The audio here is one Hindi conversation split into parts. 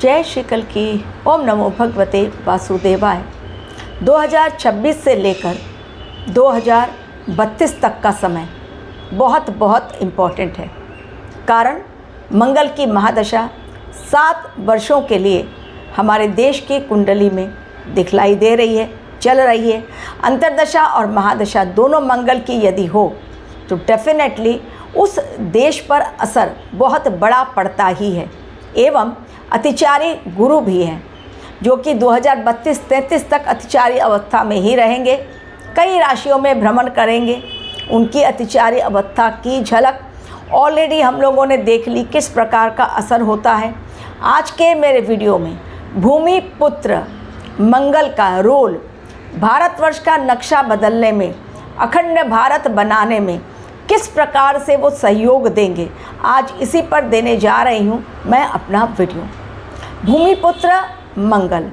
जय श्री कल की। ओम नमो भगवते वासुदेवाय। 2026 से लेकर 2032 तक का समय बहुत बहुत इम्पोर्टेंट है। कारण मंगल की महादशा 7 वर्षों के लिए हमारे देश की कुंडली में दिखलाई दे रही है, चल रही है। अंतर्दशा और महादशा दोनों मंगल की यदि हो तो डेफिनेटली उस देश पर असर बहुत बड़ा पड़ता ही है। एवं अतिचारी गुरु भी हैं जो कि 2032-33 तक अतिचारी अवस्था में ही रहेंगे, कई राशियों में भ्रमण करेंगे। उनकी अतिचारी अवस्था की झलक ऑलरेडी हम लोगों ने देख ली, किस प्रकार का असर होता है। आज के मेरे वीडियो में भूमि पुत्र मंगल का रोल भारतवर्ष का नक्शा बदलने में, अखंड भारत बनाने में किस प्रकार से वो सहयोग देंगे, आज इसी पर देने जा रही हूँ मैं अपना वीडियो। भूमिपुत्र मंगल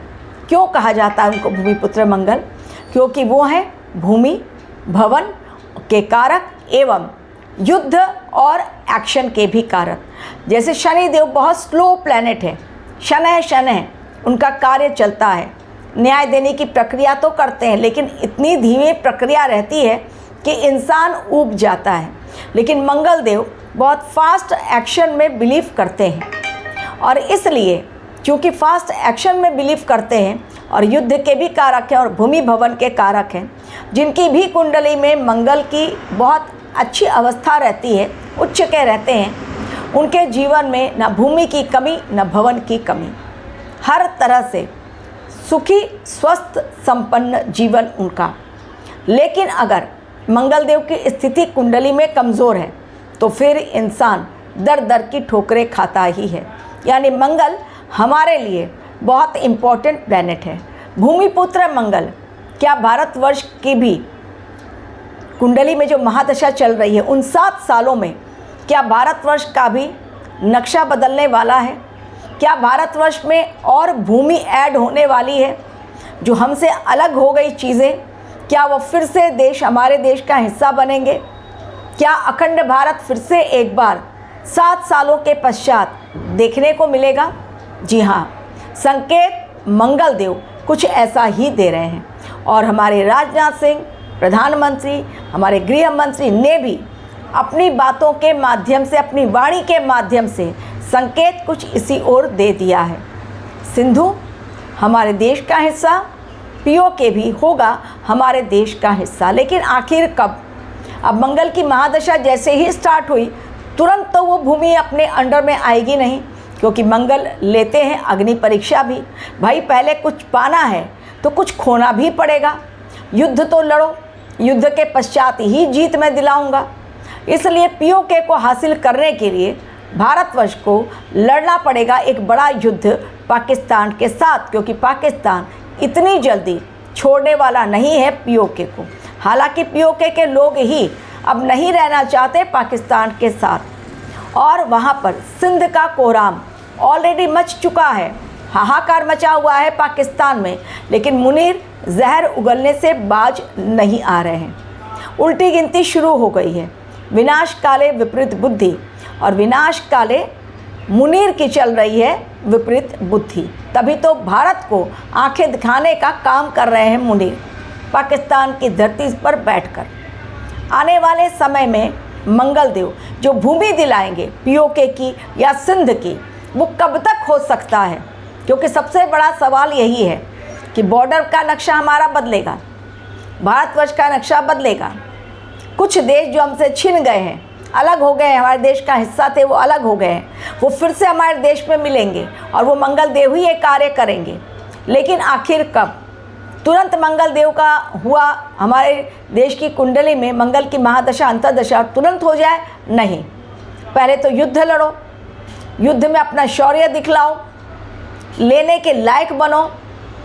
क्यों कहा जाता है उनको भूमिपुत्र मंगल? क्योंकि वो हैं भूमि भवन के कारक एवं युद्ध और एक्शन के भी कारक। जैसे शनि देव बहुत स्लो प्लैनेट है, शनह उनका कार्य चलता है, न्याय देने की प्रक्रिया तो करते हैं लेकिन इतनी धीमी प्रक्रिया रहती है कि इंसान ऊब जाता है। लेकिन मंगल देव बहुत फास्ट एक्शन में बिलीव करते हैं और इसलिए क्योंकि फास्ट एक्शन में बिलीव करते हैं और युद्ध के भी कारक हैं और भूमि भवन के कारक हैं, जिनकी भी कुंडली में मंगल की बहुत अच्छी अवस्था रहती है, उच्च के रहते हैं, उनके जीवन में न भूमि की कमी न भवन की कमी, हर तरह से सुखी स्वस्थ संपन्न जीवन उनका। लेकिन अगर मंगल देव की स्थिति कुंडली में कमज़ोर है तो फिर इंसान दर दर की ठोकरें खाता ही है। यानी मंगल हमारे लिए बहुत इम्पोर्टेंट प्लैनेट है। भूमिपुत्र मंगल क्या भारतवर्ष की भी कुंडली में जो महादशा चल रही है उन 7 सालों में क्या भारतवर्ष का भी नक्शा बदलने वाला है? क्या भारतवर्ष में और भूमि ऐड होने वाली है जो हमसे अलग हो गई चीज़ें? क्या वो फिर से देश हमारे देश का हिस्सा बनेंगे? क्या अखंड भारत फिर से एक बार 7 सालों के पश्चात देखने को मिलेगा? जी हाँ, संकेत मंगल देव कुछ ऐसा ही दे रहे हैं। और हमारे राजनाथ सिंह प्रधानमंत्री, हमारे गृह मंत्री ने भी अपनी बातों के माध्यम से, अपनी वाणी के माध्यम से संकेत कुछ इसी ओर दे दिया है। सिंधु हमारे देश का हिस्सा, पीओके भी होगा हमारे देश का हिस्सा। लेकिन आखिर कब? अब मंगल की महादशा जैसे ही स्टार्ट हुई तुरंत तो वो भूमि अपने अंडर में आएगी नहीं, क्योंकि मंगल लेते हैं अग्नि परीक्षा भी। भाई पहले कुछ पाना है तो कुछ खोना भी पड़ेगा। युद्ध तो लड़ो, युद्ध के पश्चात ही जीत मैं दिलाऊंगा। इसलिए पीओके को हासिल करने के लिए भारतवर्ष को लड़ना पड़ेगा एक बड़ा युद्ध पाकिस्तान के साथ, क्योंकि पाकिस्तान इतनी जल्दी छोड़ने वाला नहीं है पीओके को। हालांकि पीओके के लोग ही अब नहीं रहना चाहते पाकिस्तान के साथ और वहाँ पर सिंध का कोहराम ऑलरेडी मच चुका है, हाहाकार मचा हुआ है पाकिस्तान में। लेकिन मुनीर जहर उगलने से बाज नहीं आ रहे हैं। उल्टी गिनती शुरू हो गई है। विनाश काले विपरीत बुद्धि, और विनाश काले मुनीर की चल रही है विपरीत बुद्धि। तभी तो भारत को आंखें दिखाने का काम कर रहे हैं मुनीर पाकिस्तान की धरती पर बैठकर। आने वाले समय में मंगल देव जो भूमि दिलाएंगे पीओके की या सिंध की, वो कब तक हो सकता है? क्योंकि सबसे बड़ा सवाल यही है कि बॉर्डर का नक्शा हमारा बदलेगा, भारतवर्ष का नक्शा बदलेगा। कुछ देश जो हमसे छिन गए हैं, अलग हो गए हैं, हमारे देश का हिस्सा थे वो अलग हो गए हैं, वो फिर से हमारे देश में मिलेंगे और वो मंगल देव ही ये कार्य करेंगे। लेकिन आखिर कब? तुरंत मंगल देव का हुआ हमारे देश की कुंडली में मंगल की महादशा अंतर्दशा तुरंत हो जाए? नहीं। पहले तो युद्ध लड़ो, युद्ध में अपना शौर्य दिखलाओ, लेने के लायक बनो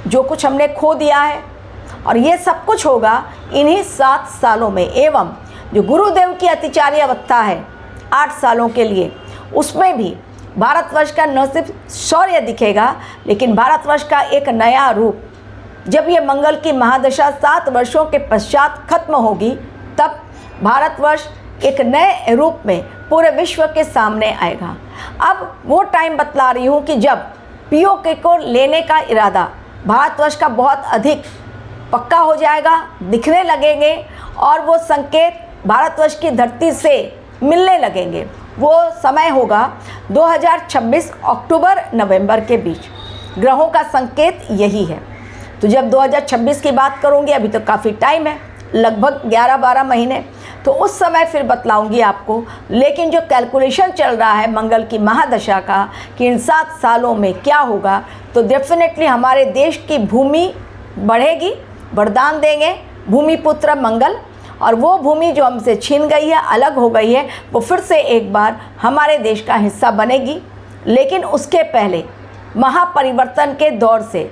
जो कुछ हमने खो दिया है। और ये सब कुछ होगा इन्हीं 7 सालों में। एवं जो गुरुदेव की अतिचारी अवस्था है 8 सालों के लिए, उसमें भी भारतवर्ष का न सिर्फ शौर्य दिखेगा लेकिन भारतवर्ष का एक नया रूप। जब ये मंगल की महादशा 7 वर्षों के पश्चात खत्म होगी तब भारतवर्ष एक नए रूप में पूरे विश्व के सामने आएगा। अब वो टाइम बतला रही हूँ कि जब पीओके को लेने का इरादा भारतवर्ष का बहुत अधिक पक्का हो जाएगा, दिखने लगेंगे और वो संकेत भारतवर्ष की धरती से मिलने लगेंगे। वो समय होगा 2026 अक्टूबर नवंबर के बीच। ग्रहों का संकेत यही है। तो जब 2026 की बात करूँगी, अभी तो काफ़ी टाइम है, लगभग 11-12 महीने, तो उस समय फिर बतलाऊंगी आपको। लेकिन जो कैलकुलेशन चल रहा है मंगल की महादशा का कि इन 7 सालों में क्या होगा, तो डेफिनेटली हमारे देश की भूमि बढ़ेगी, वरदान देंगे भूमिपुत्र मंगल, और वो भूमि जो हमसे छीन गई है, अलग हो गई है, वो फिर से एक बार हमारे देश का हिस्सा बनेगी। लेकिन उसके पहले महापरिवर्तन के दौर से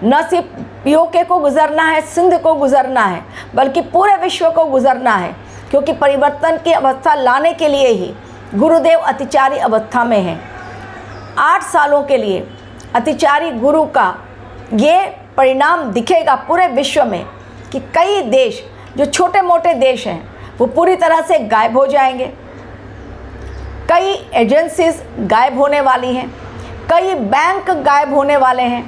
न सिर्फ पीओके को गुजरना है, सिंध को गुजरना है, बल्कि पूरे विश्व को गुजरना है, क्योंकि परिवर्तन की अवस्था लाने के लिए ही गुरुदेव अतिचारी अवस्था में हैं। 8 सालों के लिए अतिचारी गुरु का ये परिणाम दिखेगा पूरे विश्व में कि कई देश जो छोटे मोटे देश हैं वो पूरी तरह से गायब हो जाएंगे, कई एजेंसीज गायब होने वाली हैं, कई बैंक गायब होने वाले हैं,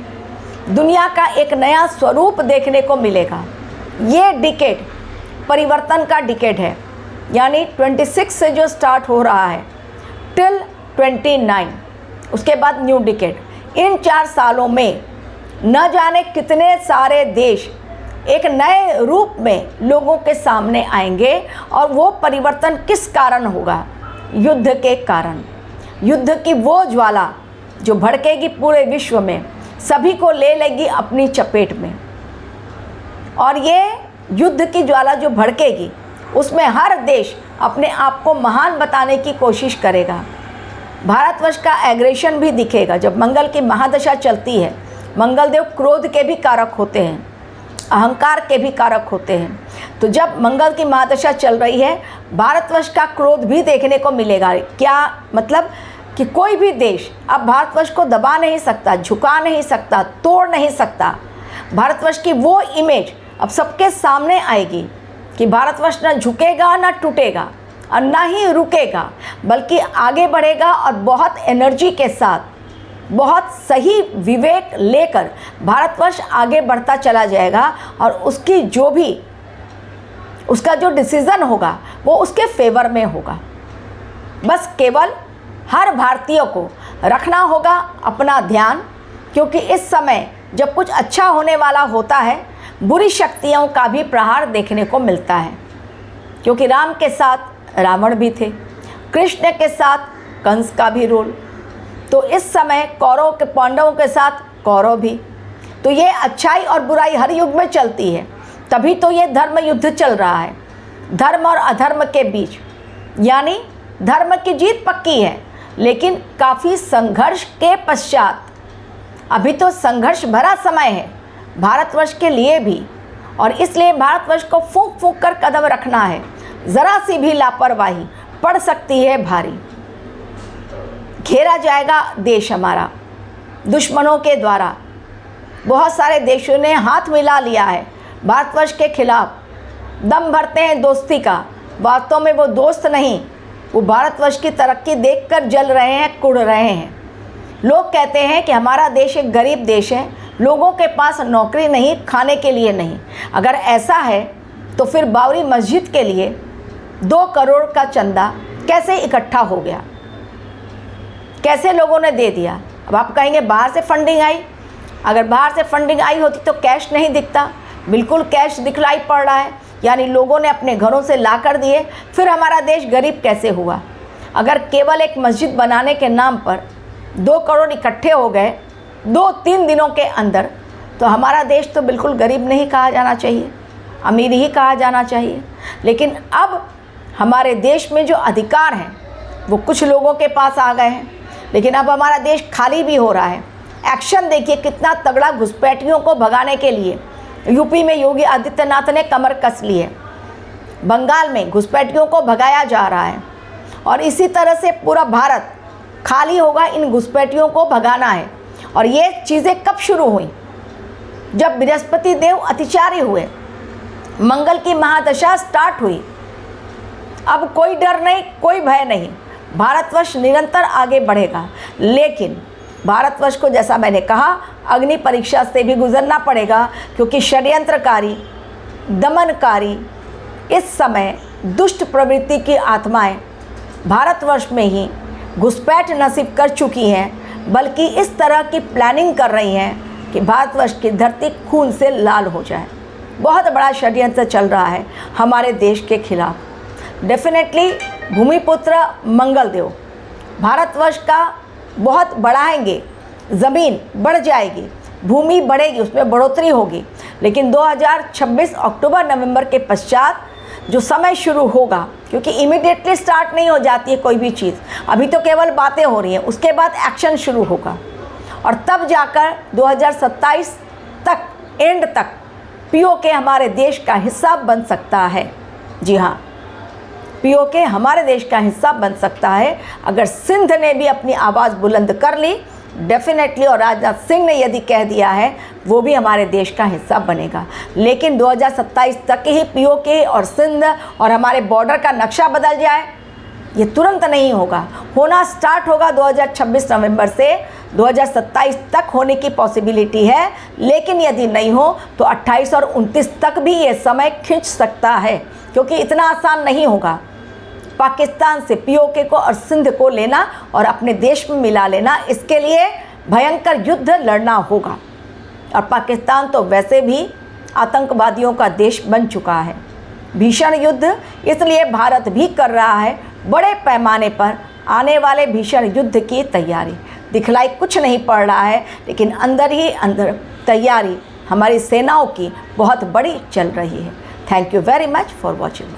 दुनिया का एक नया स्वरूप देखने को मिलेगा। ये डिकेड परिवर्तन का डिकेड है, यानी 26 से जो स्टार्ट हो रहा है टिल 29, उसके बाद न्यू डिकेड। इन 4 सालों में न जाने कितने सारे देश एक नए रूप में लोगों के सामने आएंगे, और वो परिवर्तन किस कारण होगा? युद्ध के कारण। युद्ध की वो ज्वाला जो भड़केगी पूरे विश्व में, सभी को ले लेगी अपनी चपेट में, और ये युद्ध की ज्वाला जो भड़केगी उसमें हर देश अपने आप को महान बताने की कोशिश करेगा। भारतवर्ष का एग्रेशन भी दिखेगा। जब मंगल की महादशा चलती है, मंगलदेव क्रोध के भी कारक होते हैं, अहंकार के भी कारक होते हैं। तो जब मंगल की महादशा चल रही है, भारतवर्ष का क्रोध भी देखने को मिलेगा। क्या मतलब कि कोई भी देश अब भारतवर्ष को दबा नहीं सकता, झुका नहीं सकता, तोड़ नहीं सकता। भारतवर्ष की वो इमेज अब सबके सामने आएगी कि भारतवर्ष न झुकेगा, न टूटेगा, और न ही रुकेगा, बल्कि आगे बढ़ेगा, और बहुत एनर्जी के साथ, बहुत सही विवेक लेकर भारतवर्ष आगे बढ़ता चला जाएगा, और उसकी जो भी उसका जो डिसीज़न होगा वो उसके फेवर में होगा। बस केवल हर भारतीय को रखना होगा अपना ध्यान, क्योंकि इस समय जब कुछ अच्छा होने वाला होता है, बुरी शक्तियों का भी प्रहार देखने को मिलता है। क्योंकि राम के साथ रावण भी थे, कृष्ण के साथ कंस का भी रोल, तो इस समय कौरव के पांडवों के साथ कौरव भी। तो ये अच्छाई और बुराई हर युग में चलती है, तभी तो ये धर्म युद्ध चल रहा है, धर्म और अधर्म के बीच। यानी धर्म की जीत पक्की है, लेकिन काफ़ी संघर्ष के पश्चात, अभी तो संघर्ष भरा समय है भारतवर्ष के लिए भी, और इसलिए भारतवर्ष को फूंक फूंक कर कदम रखना है। ज़रा सी भी लापरवाही पड़ सकती है भारी। घेरा जाएगा देश हमारा दुश्मनों के द्वारा। बहुत सारे देशों ने हाथ मिला लिया है भारतवर्ष के खिलाफ, दम भरते हैं दोस्ती का, वास्तव में वो दोस्त नहीं, वो भारतवर्ष की तरक्की देखकर जल रहे हैं, कुढ़ रहे हैं। लोग कहते हैं कि हमारा देश एक गरीब देश है, लोगों के पास नौकरी नहीं, खाने के लिए नहीं। अगर ऐसा है तो फिर बाबरी मस्जिद के लिए 2 करोड़ का चंदा कैसे इकट्ठा हो गया, कैसे लोगों ने दे दिया? अब आप कहेंगे बाहर से फंडिंग आई। अगर बाहर से फंडिंग आई होती तो कैश नहीं दिखता, बिल्कुल कैश दिखलाई पड़ रहा है, यानी लोगों ने अपने घरों से ला कर दिए। फिर हमारा देश गरीब कैसे हुआ? अगर केवल एक मस्जिद बनाने के नाम पर 2 करोड़ इकट्ठे हो गए 2-3 दिनों के अंदर, तो हमारा देश तो बिल्कुल गरीब नहीं कहा जाना चाहिए, अमीर ही कहा जाना चाहिए। लेकिन अब हमारे देश में जो अधिकार हैं वो कुछ लोगों के पास आ गए हैं, लेकिन अब हमारा देश खाली भी हो रहा है। एक्शन देखिए कितना तगड़ा घुसपैठियों को भगाने के लिए यूपी में योगी आदित्यनाथ ने कमर कस ली है, बंगाल में घुसपैठियों को भगाया जा रहा है, और इसी तरह से पूरा भारत खाली होगा, इन घुसपैठियों को भगाना है। और ये चीज़ें कब शुरू हुई? जब बृहस्पति देव अतिचारी हुए, मंगल की महादशा स्टार्ट हुई। अब कोई डर नहीं, कोई भय नहीं, भारतवर्ष निरंतर आगे बढ़ेगा। लेकिन भारतवर्ष को, जैसा मैंने कहा, अग्नि परीक्षा से भी गुजरना पड़ेगा, क्योंकि षड्यंत्रकारी, दमनकारी, इस समय दुष्ट प्रवृत्ति की आत्माएं भारतवर्ष में ही घुसपैठ नसीब कर चुकी हैं, बल्कि इस तरह की प्लानिंग कर रही हैं कि भारतवर्ष की धरती खून से लाल हो जाए। बहुत बड़ा षड्यंत्र चल रहा है हमारे देश के खिलाफ। डेफिनेटली भूमिपुत्र मंगलदेव भारतवर्ष का बहुत बढ़ाएंगे, ज़मीन बढ़ जाएगी, भूमि बढ़ेगी, उसमें बढ़ोतरी होगी। लेकिन 2026 अक्टूबर नवंबर के पश्चात जो समय शुरू होगा, क्योंकि इमीडिएटली स्टार्ट नहीं हो जाती है कोई भी चीज़, अभी तो केवल बातें हो रही हैं, उसके बाद एक्शन शुरू होगा और तब जाकर 2027 तक, एंड तक पीओके हमारे देश का हिस्सा बन सकता है। जी हाँ, पीओके हमारे देश का हिस्सा बन सकता है अगर सिंध ने भी अपनी आवाज़ बुलंद कर ली, डेफिनेटली, और राजनाथ सिंह ने यदि कह दिया है, वो भी हमारे देश का हिस्सा बनेगा। लेकिन 2027 तक ही पीओके और सिंध और हमारे बॉर्डर का नक्शा बदल जाए, ये तुरंत नहीं होगा। होना स्टार्ट होगा 2026 नवंबर से 2027 तक होने की पॉसिबिलिटी है, लेकिन यदि नहीं हो तो 28 और 29 तक भी ये समय खिंच सकता है, क्योंकि इतना आसान नहीं होगा पाकिस्तान से पीओके को और सिंध को लेना और अपने देश में मिला लेना। इसके लिए भयंकर युद्ध लड़ना होगा, और पाकिस्तान तो वैसे भी आतंकवादियों का देश बन चुका है। भीषण युद्ध इसलिए भारत भी कर रहा है, बड़े पैमाने पर आने वाले भीषण युद्ध की तैयारी। दिखलाई कुछ नहीं पड़ रहा है, लेकिन अंदर ही अंदर तैयारी हमारी सेनाओं की बहुत बड़ी चल रही है। Thank you very much for watching.